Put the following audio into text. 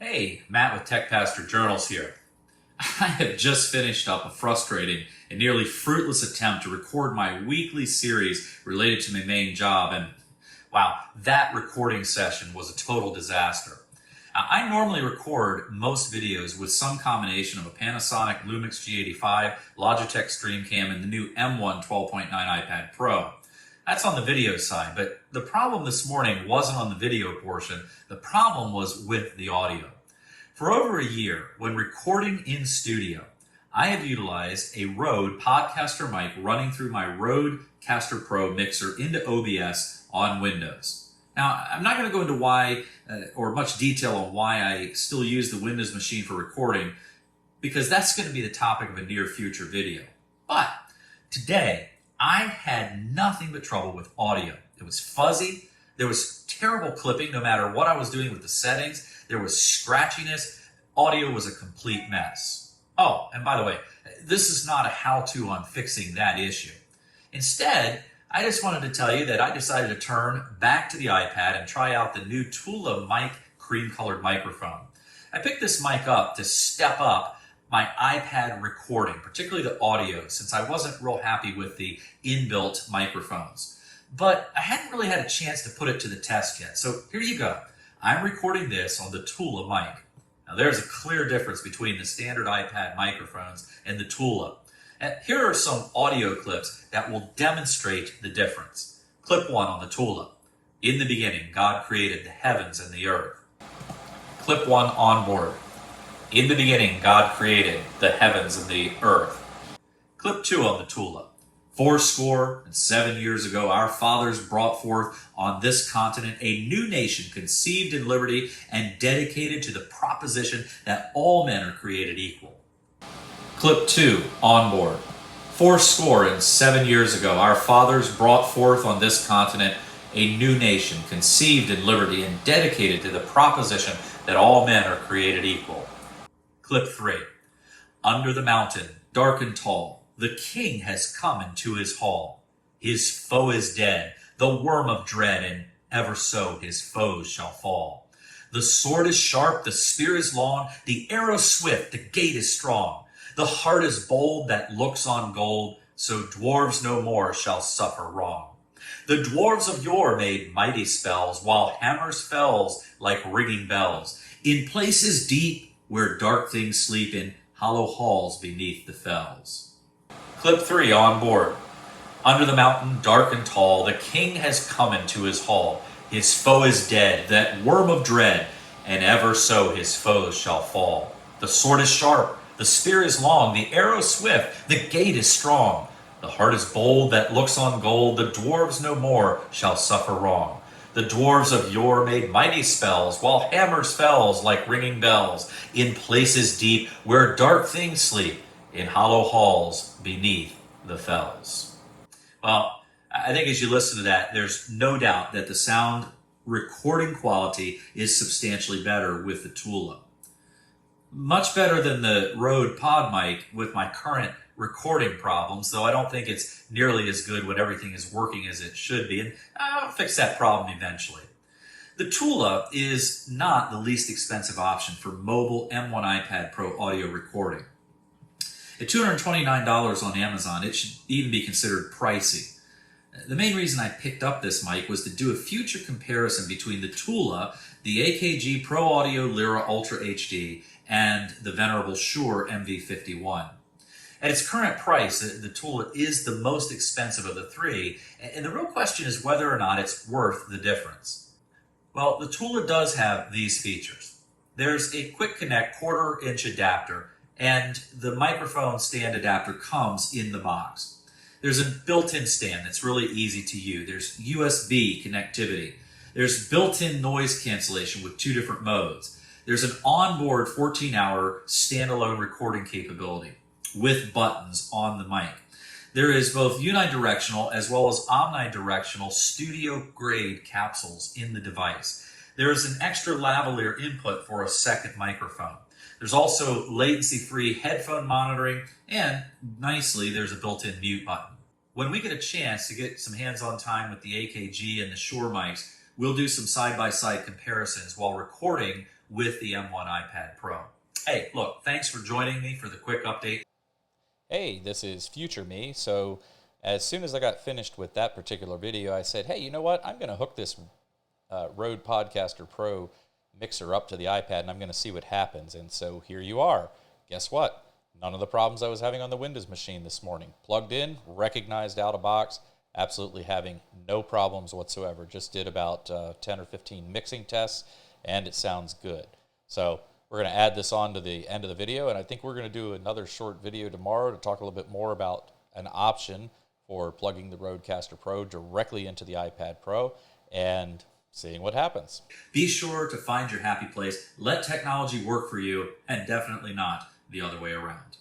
Hey, Matt with Tech Pastor Journals here. I have just finished up a frustrating and nearly fruitless attempt to record my weekly series related to my main job, and wow, that recording session was a total disaster. Now, I normally record most videos with some combination of a Panasonic Lumix G85, Logitech StreamCam, and the new M1 12.9 iPad Pro. That's on the video side, but the problem this morning wasn't on the video portion. The problem was with the audio. For over a year, when recording in studio, I have utilized a Rode Podcaster mic running through my Rodecaster Pro mixer into OBS on Windows. Now, I'm not going to go into why or much detail on why I still use the Windows machine for recording, because that's going to be the topic of a near future video. But today, I had nothing but trouble with audio. It was fuzzy. There was terrible clipping no matter what I was doing with the settings. There was scratchiness. Audio was a complete mess. Oh, and by the way, this is not a how-to on fixing that issue. Instead, I just wanted to tell you that I decided to turn back to the iPad and try out the new Tula Mic cream-colored microphone. I picked this mic up to step up my iPad recording, particularly the audio, since I wasn't real happy with the inbuilt microphones. But I hadn't really had a chance to put it to the test yet. So here you go. I'm recording this on the Tula Mic. Now there's a clear difference between the standard iPad microphones and the Tula. And here are some audio clips that will demonstrate the difference. Clip 1 on the Tula. In the beginning, God created the heavens and the earth. Clip 1 onboard. In the beginning, God created the heavens and the earth. Clip 2 on the Tula. 77 years ago, our fathers brought forth on this continent a new nation conceived in liberty and dedicated to the proposition that all men are created equal. Clip 2, onboard. 77 years ago, our fathers brought forth on this continent a new nation conceived in liberty and dedicated to the proposition that all men are created equal. Clip 3. Under the mountain, dark and tall, the king has come into his hall. His foe is dead, the worm of dread, and ever so his foes shall fall. The sword is sharp, the spear is long, the arrow swift, the gate is strong. The heart is bold that looks on gold, so dwarves no more shall suffer wrong. The dwarves of yore made mighty spells, while hammers fells like ringing bells. In places deep, where dark things sleep, in hollow halls beneath the fells. Clip 3 on board. Under the mountain, dark and tall, the king has come into his hall. His foe is dead, that worm of dread, and ever so his foes shall fall. The sword is sharp, the spear is long, the arrow swift, the gate is strong. The heart is bold that looks on gold, the dwarves no more shall suffer wrong. The dwarves of yore made mighty spells, while hammers fells like ringing bells. In places deep, where dark things sleep, in hollow halls beneath the fells. Well, I think as you listen to that, there's no doubt that the sound recording quality is substantially better with the Tula. Much better than the Rode Pod mic with my current recording problems, though I don't think it's nearly as good when everything is working as it should be, and I'll fix that problem eventually. The Tula is not the least expensive option for mobile M1 iPad Pro audio recording. At $229 on Amazon, it should even be considered pricey. The main reason I picked up this mic was to do a future comparison between the Tula, the AKG Pro Audio Lyra Ultra HD, and the venerable Shure MV51. At its current price, the Tula is the most expensive of the three, and the real question is whether or not it's worth the difference. Well, the Tula does have these features. there's a quick connect 1/4-inch adapter, and the microphone stand adapter comes in the box. There's a built-in stand that's really easy to use. There's USB connectivity. There's built-in noise cancellation with 2 different modes. There's an onboard 14-hour standalone recording capability with buttons on the mic. There is both unidirectional as well as omnidirectional studio-grade capsules in the device. There is an extra lavalier input for a second microphone. There's also latency-free headphone monitoring, and nicely, there's a built-in mute button. When we get a chance to get some hands-on time with the AKG and the Shure mics, we'll do some side-by-side comparisons while recording with the M1 iPad Pro. Hey, look, thanks for joining me for the quick update. Hey, this is future me. So as soon as I got finished with that particular video, I said, hey, you know what? I'm going to hook this Rode Podcaster Pro mixer up to the iPad, and I'm going to see what happens. And so here you are. Guess what? None of the problems I was having on the Windows machine this morning. Plugged in, recognized out of box, absolutely having no problems whatsoever. Just did about 10 or 15 mixing tests, and it sounds good. So we're going to add this on to the end of the video, and I think we're going to do another short video tomorrow to talk a little bit more about an option for plugging the Rodecaster Pro directly into the iPad Pro and seeing what happens. Be sure to find your happy place, let technology work for you, and definitely not the other way around.